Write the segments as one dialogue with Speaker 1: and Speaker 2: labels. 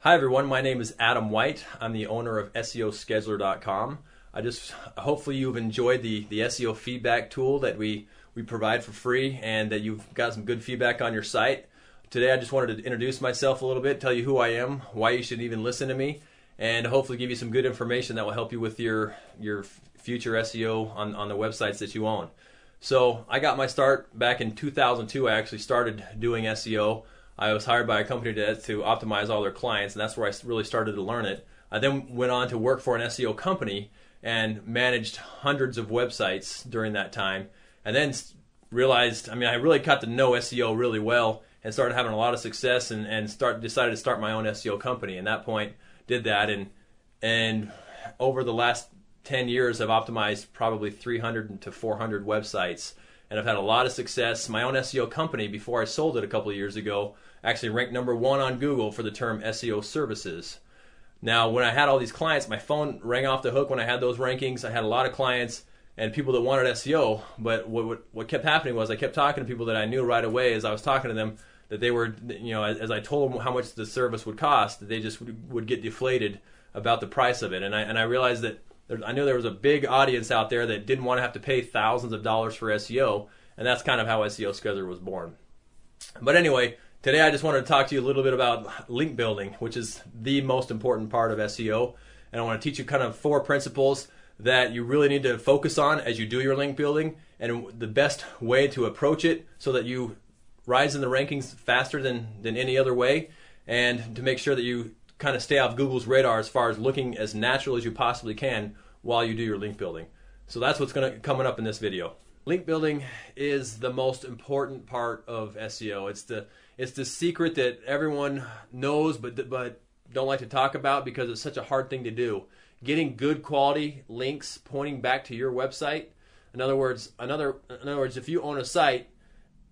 Speaker 1: Hi everyone, my name is Adam White. I'm the owner of SEOscheduler.com. Hopefully you've enjoyed the SEO feedback tool that we provide for free and that you've got some good feedback on your site. Today I just wanted to introduce myself a little bit, tell you who I am, why you should even listen to me, and hopefully give you some good information that will help you with your future SEO on the websites that you own. So I got my start back in 2002. I actually started doing SEO. I was hired by a company to optimize all their clients, and that's where I really started to learn it. I then went on to work for an SEO company and managed hundreds of websites during that time, and then realized, I really got to know SEO really well and started having a lot of success and decided to start my own SEO company. And at that point, did that, and over the last 10 years, I've optimized probably 300 to 400 websites, and I've had a lot of success. My own SEO company, before I sold it a couple of years ago, actually ranked #1 on Google for the term SEO services. Now, when I had all these clients, my phone rang off the hook when I had those rankings. I had a lot of clients and people that wanted SEO, but what kept happening was I kept talking to people that I knew right away as I was talking to them, that they were, as I told them how much the service would cost, they just would get deflated about the price of it. And I realized that I knew there was a big audience out there that didn't want to have to pay thousands of dollars for SEO, and that's kind of how SEO Scheduler was born. But anyway, today I just wanted to talk to you a little bit about link building, which is the most important part of SEO, and I want to teach you kind of 4 principles that you really need to focus on as you do your link building, and the best way to approach it so that you rise in the rankings faster than any other way, and to make sure that you kind of stay off Google's radar as far as looking as natural as you possibly can while you do your link building. So that's what's coming up in this video. Link building is the most important part of SEO. It's the secret that everyone knows but don't like to talk about because it's such a hard thing to do. Getting good quality links pointing back to your website. In other words, if you own a site,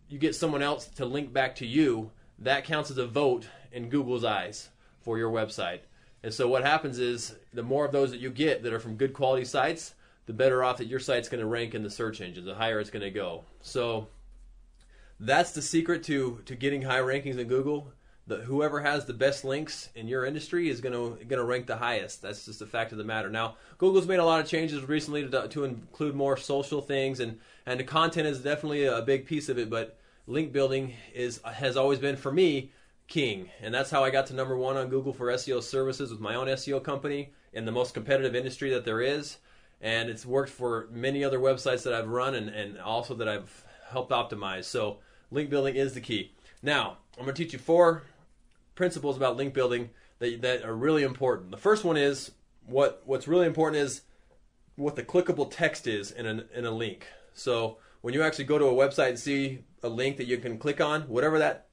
Speaker 1: you get someone else to link back to you, that counts as a vote in Google's eyes for your website. And so what happens is the more of those that you get that are from good quality sites, the better off that your site's going to rank in the search engines, the higher it's going to go. So that's the secret to getting high rankings in Google. Whoever has the best links in your industry is going to rank the highest. That's just the fact of the matter. Now, Google's made a lot of changes recently to include more social things, and the content is definitely a big piece of it, but link building has always been, for me, king. And that's how I got to #1 on Google for SEO services with my own SEO company in the most competitive industry that there is. And it's worked for many other websites that I've run and also that I've helped optimize. So link building is the key. Now, I'm going to teach you 4 principles about link building that are really important. The first one is, what's really important is what the clickable text is in a link. So when you actually go to a website and see a link that you can click on, whatever that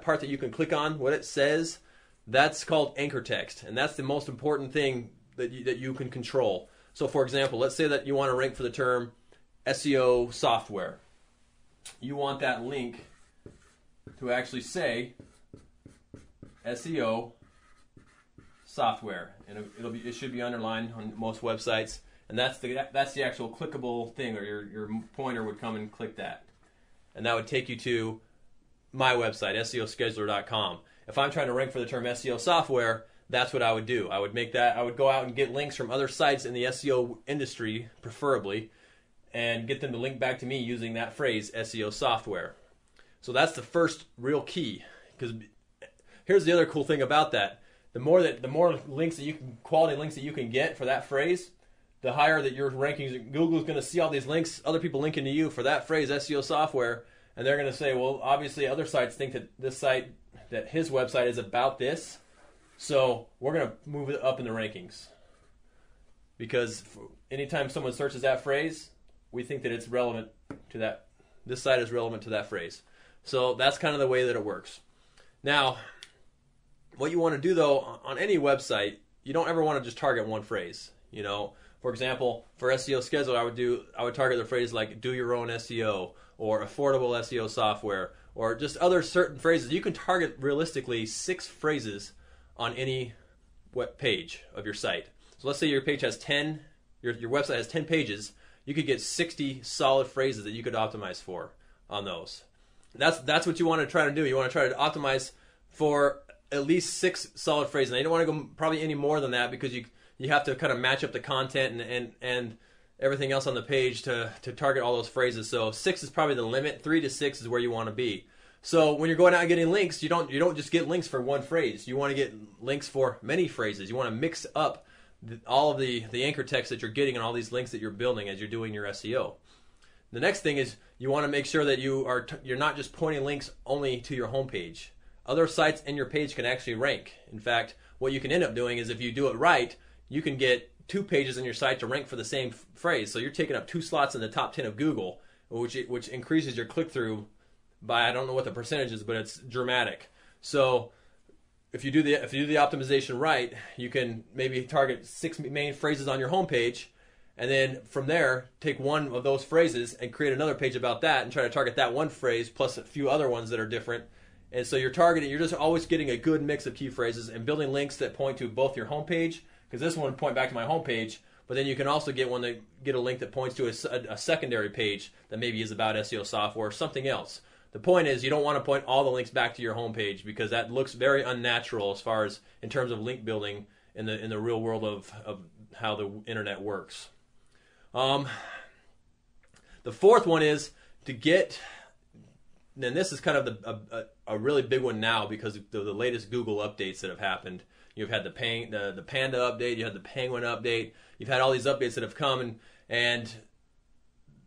Speaker 1: part that you can click on, what it says, that's called anchor text, and that's the most important thing that you can control. So for example, let's say that you want to rank for the term SEO software. You want that link to actually say SEO software, and it should be underlined on most websites, and that's the actual clickable thing, or your pointer would come and click that, and that would take you to my website, SEOscheduler.com. If I'm trying to rank for the term SEO software, that's what I would do. I would go out and get links from other sites in the SEO industry, preferably, and get them to link back to me using that phrase, SEO software. So that's the first real key. Because here's the other cool thing about that: the more links that quality links that you can get for that phrase, the higher that your rankings. Google's going to see all these links, other people linking to you for that phrase, SEO software. And they're going to say, well, obviously other sites think that his website is about this, so we're going to move it up in the rankings. Because anytime someone searches that phrase, we think that it's relevant to that. This site is relevant to that phrase. So that's kind of the way that it works. Now, what you want to do though on any website, you don't ever want to just target one phrase. For example, for SEO Scheduler, I would target the phrase like "do your own SEO" or "affordable SEO software," or just other certain phrases. You can target realistically 6 phrases on any web page of your site. So let's say your page has 10, your website has 10 pages. You could get 60 solid phrases that you could optimize for on those. That's what you want to try to do. You want to try to optimize for at least 6 solid phrases. And you don't want to go probably any more than that, because you have to kind of match up the content and everything else on the page to target all those phrases. So 6 is probably the limit. 3 to 6 is where you want to be. So when you're going out and getting links, you don't just get links for one phrase. You want to get links for many phrases. You want to mix up all of the anchor text that you're getting and all these links that you're building as you're doing your SEO. The next thing is you want to make sure that you're not just pointing links only to your homepage. Other sites in your page can actually rank. In fact, what you can end up doing is, if you do it right, you can get 2 pages on your site to rank for the same phrase. So you're taking up 2 slots in the top 10 of Google, which increases your click-through by, I don't know what the percentage is, but it's dramatic. So if you do the optimization right, you can maybe target 6 main phrases on your homepage, and then from there take one of those phrases and create another page about that and try to target that one phrase plus a few other ones that are different. And so you're just always getting a good mix of key phrases and building links that point to both your homepage, because this one would point back to my homepage, but then you can also get a link that points to a secondary page that maybe is about SEO software or something else. The point is, you don't want to point all the links back to your homepage, because that looks very unnatural as far as in terms of link building in the real world of how the internet works. The fourth one is to get, and this is kind of a really big one now because of the latest Google updates that have happened. You've had the Panda update, you had the Penguin update, you've had all these updates that have come, and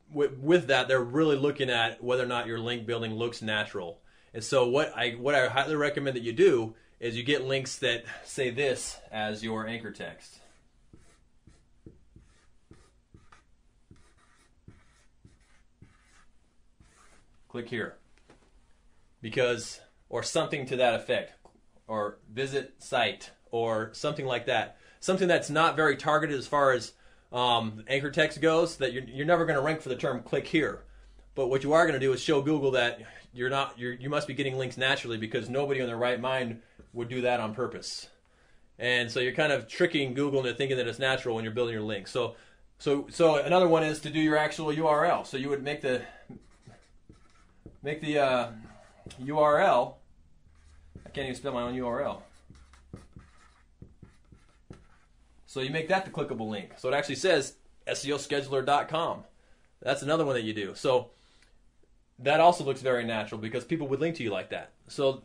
Speaker 1: with that, they're really looking at whether or not your link building looks natural. And so what I highly recommend that you do is you get links that say this as your anchor text. Click here. Because, or something to that effect, or visit site, or something like that. Something that's not very targeted as far as anchor text goes, that you're never going to rank for the term click here. But what you are going to do is show Google that you must be getting links naturally, because nobody in their right mind would do that on purpose. And so you're kind of tricking Google into thinking that it's natural when you're building your links. So another one is to do your actual URL. So you would make the URL. I can't even spell my own URL. So you make that the clickable link. So it actually says SEOscheduler.com. That's another one that you do. So that also looks very natural, because people would link to you like that. So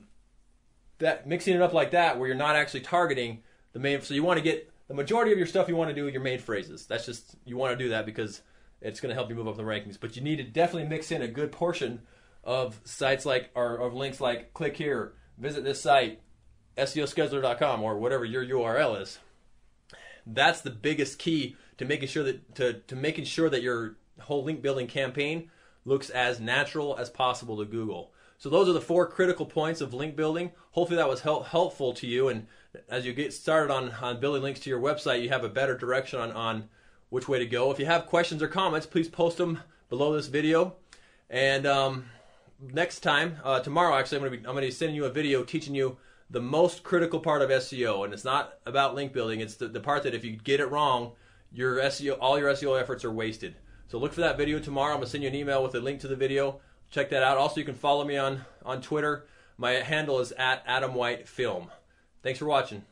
Speaker 1: that mixing it up like that, where you're not actually targeting the main. So you want to get the majority of your stuff, you want to do with your main phrases. That's just, you want to do that because it's going to help you move up the rankings. But you need to definitely mix in a good portion of sites like, or of links like click here, visit this site, SEOscheduler.com, or whatever your URL is. That's the biggest key to making sure that your whole link building campaign looks as natural as possible to Google. So those are the 4 critical points of link building. Hopefully that was helpful to you, and as you get started on building links to your website, you have a better direction on which way to go. If you have questions or comments, please post them below this video. And next time, tomorrow actually, I'm going to be sending you a video teaching you the most critical part of SEO, and it's not about link building. It's the part that if you get it wrong, all your SEO efforts are wasted. So look for that video tomorrow. I'm going to send you an email with a link to the video. Check that out. Also, you can follow me on Twitter. My handle is @AdamWhiteFilm. Thanks for watching.